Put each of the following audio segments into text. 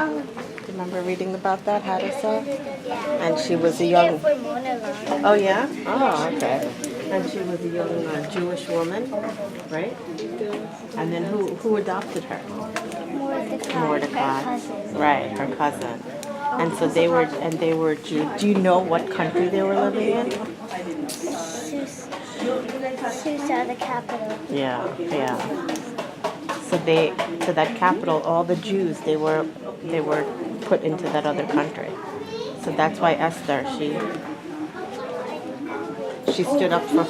Do you remember reading about that, Hadassah? Yeah. And she was a She young. did for Mona Lisa. Oh yeah. Oh okay. And she was a young Jewish woman, right? And then who adopted her? Mordecai, her cousin. Right, her cousin. And so they were Jew. Do you know what country they were living in? Susa, the capital. Yeah, yeah. So that capital, all the Jews, they were put into that other country. So that's why Esther, she stood up for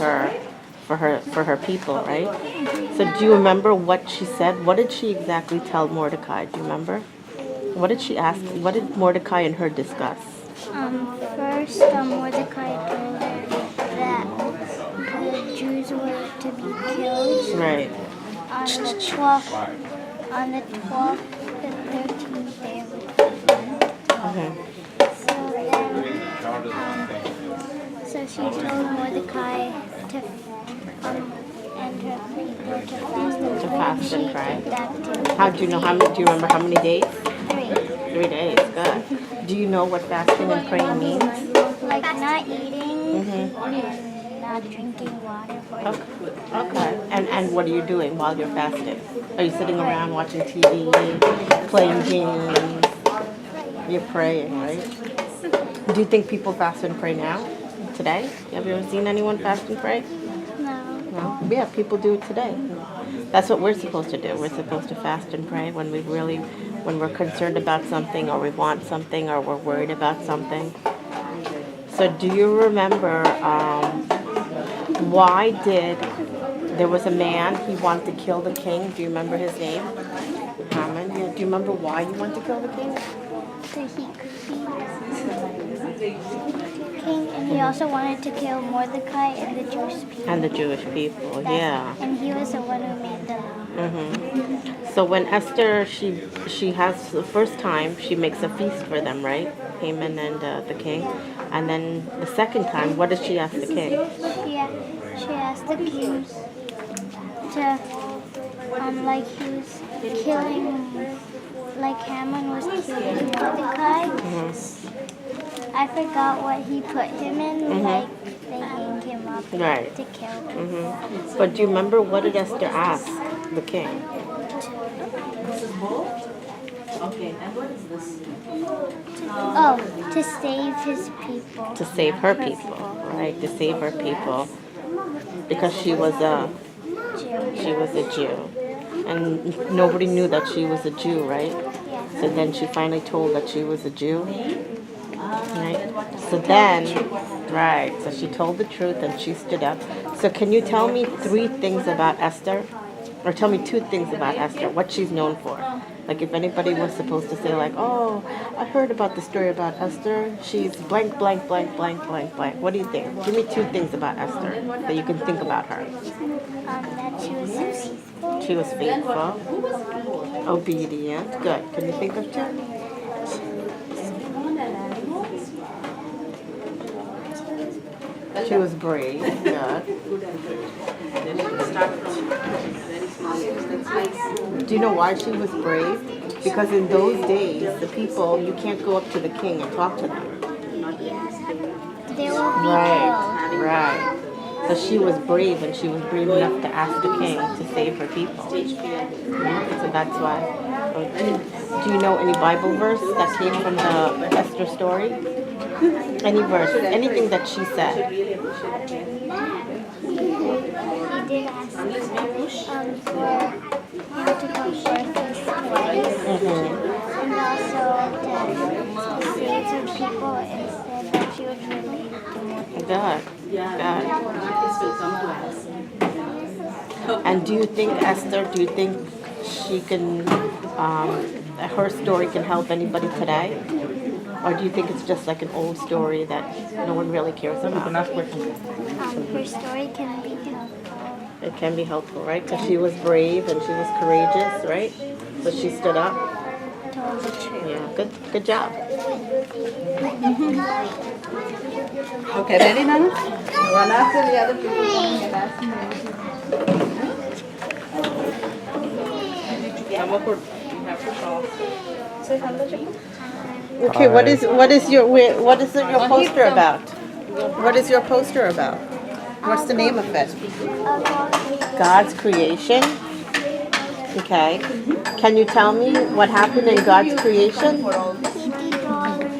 her people, right? So do you remember what she said? What did she exactly tell Mordecai? Do you remember? What did she ask? What did Mordecai and her discuss? First, Mordecai told her that the Jews were to be killed Right. on the 12th, the 13th day of the month. Okay. So she told Mordecai to and her people to fast and pray. How do you know how many? Do you remember how many days? 3. 3 days. Good. Do you know what fasting and praying means? Like not eating and not drinking water for Okay. And what are you doing while you're fasting? Are you sitting around watching TV, playing games? You're praying, right? Do you think people fast and pray now? Today? Have you ever seen anyone fast and pray? No. No? Yeah, people do it today. That's what we're supposed to do. We're supposed to fast and pray when we're concerned about something or we want something or we're worried about something. So do you remember why there was a man, he wanted to kill the king. Do you remember his name? Haman. Do you remember why he wanted to kill the king? So he could be king, and he also wanted to kill Mordecai and the Jewish people. And the Jewish people, yeah. And he was the one who made the law. So when Esther, she has the first time, she makes a feast for them, right? Haman and the king. And then the second time, what does she ask the king? She asked the king to, like he was killing, like Haman was killing Mordecai. I forgot what he put him in, like they hanged him up to kill him. But do you remember what did Esther ask the king? Oh, to save his people. To save her people, right? To save her people. Because she was a Jew. And nobody knew that she was a Jew, right? So then she finally told that she was a Jew. Right? So then, right, so she told the truth and she stood up. So can you tell me 3 things about Esther? Or tell me 2 things about Esther, what she's known for. Like if anybody was supposed to say like, oh, I heard about the story about Esther. She's blank, blank, blank, blank, blank, blank. What do you think? Give me 2 things about Esther that you can think about her. That she was faithful. She was faithful. Obedient. Good. Can you think of 2? She was brave. Good. Do you know why she was brave? Because in those days, the people, you can't go up to the king and talk to them. They will be killed. Right. So she was brave, and she was brave enough to ask the king to save her people. So that's why. Do you know any Bible verse that came from the Esther story? Any verse, anything that she said. He did ask for him to come forth twice. And also to save some people instead that she was related to Mordecai. Good. And do you think Esther, she can, her story can help anybody today? Or do you think it's just like an old story that no one really cares about? Her story can be helpful. It can be helpful, right? Because she was brave and she was courageous, right? So she stood up. Told the truth. Yeah, good job. Okay, ready, Nana? One after the other, people coming and asking you. You have to call. Okay, what is your poster about? What is your poster about? What's the name of it? God's creation. Okay. Can you tell me what happened in God's creation? He did all the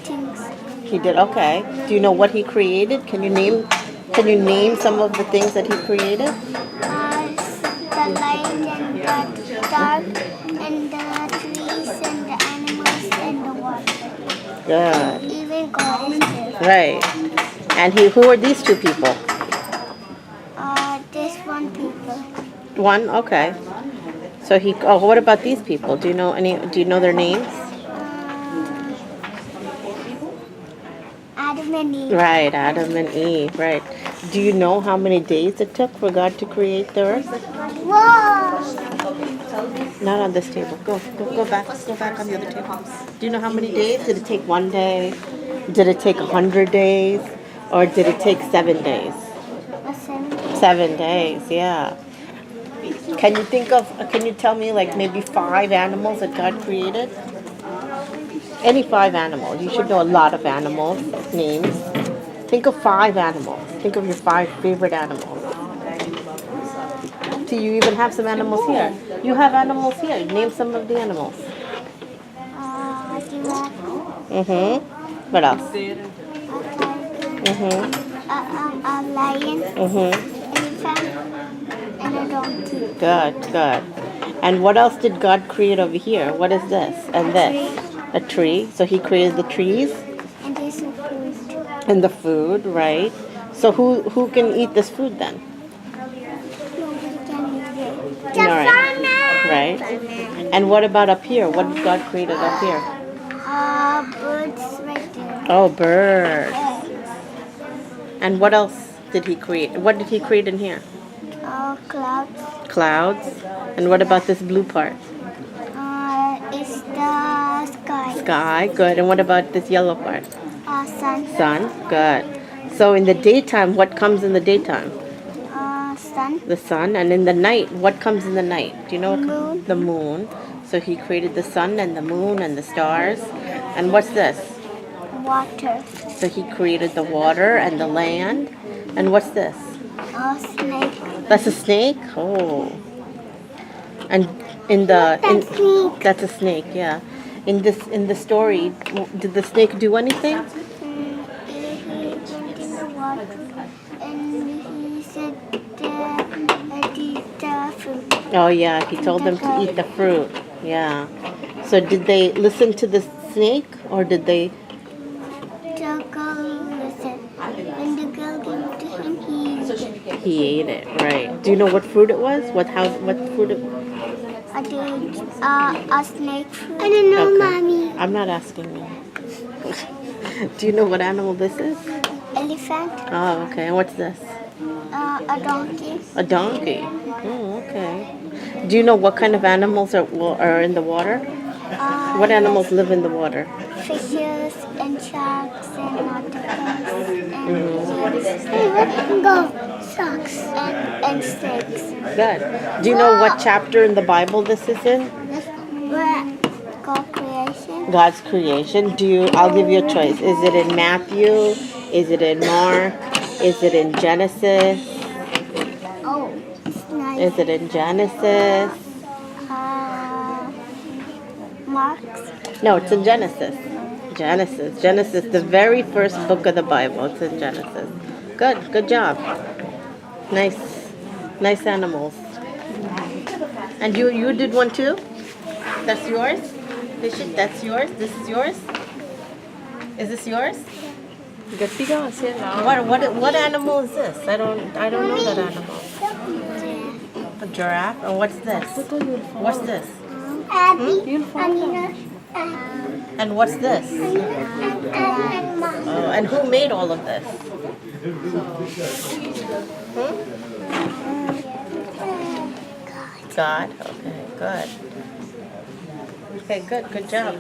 things. He did. Okay. Do you know what he created? Can you name some of the things that he created? The light and the dark and the trees and the animals and the water. Good. Even God is there. Right. And who are these two people? This one people. One. Okay. So what about these people? Do you know their names? Adam and Eve. Right, Adam and Eve, right. Do you know how many days it took for God to create the earth? Whoa! Not on this table. Go back on the other table. Do you know how many days? Did it take 1 day? Did it take 100 days? Or did it take 7 days? 7 days, yeah. Can you tell me like maybe 5 animals that God created? Any 5 animals. You should know a lot of animals, names. Think of 5 animals. Think of your 5 favorite animals. Do you even have some animals here? You have animals here. Name some of the animals. Giraffe. What else? A lion. Elephant. And a donkey. Good. And what else did God create over here? What is this? And this? A tree. So he created the trees. And this is food. And the food, right? So who can eat this food then? Nobody can eat it. All right. And what about up here? What did God create up here? Birds right there. Oh, birds. And what else did he create? What did he create in here? Clouds. Clouds. And what about this blue part? It's the sky. Sky. Good. And what about this yellow part? Sun. Sun. Good. So in the daytime, what comes in the daytime? Sun. The sun. And in the night, what comes in the night? Do you know what Moon. The moon. So he created the sun and the moon and the stars. And what's this? Water. So he created the water and the land. And what's this? A snake. That's a snake? Oh. And snake. that's a snake, yeah. In the story, did the snake do anything? He went in the water and he said eat the fruit. Oh yeah, he told them to eat the fruit. Yeah. So did they listen to the snake or did they? The girl listened. When the girl gave it to him, he ate it. He ate it, right. Do you know what fruit it was? What fruit it A snake fruit. I don't know, Okay. Mommy. I'm not asking you. Do you know what animal this is? Elephant. Oh, okay. And what's this? A donkey. A donkey. Oh, okay. Do you know what kind of animals are in the water? What animals live in the water? Fishes and sharks and octopus and sharks and snakes. Good. Do you know what chapter in the Bible this is in? God creation. God's creation. I'll give you a choice. Is it in Matthew? Is it in Mark? Is it in Genesis? Oh, it's nice. Is it in Genesis? Marks. No, it's in Genesis. Genesis, the very first book of the Bible. It's in Genesis. Good job. Nice animals. And you did one too? That's yours? That's yours? This is yours? Is this yours? What animal is this? I don't know that animal. A giraffe? And what's this? What's this? Abby. And what's this? Oh, and who made all of this? God? Okay, good. Okay, good job.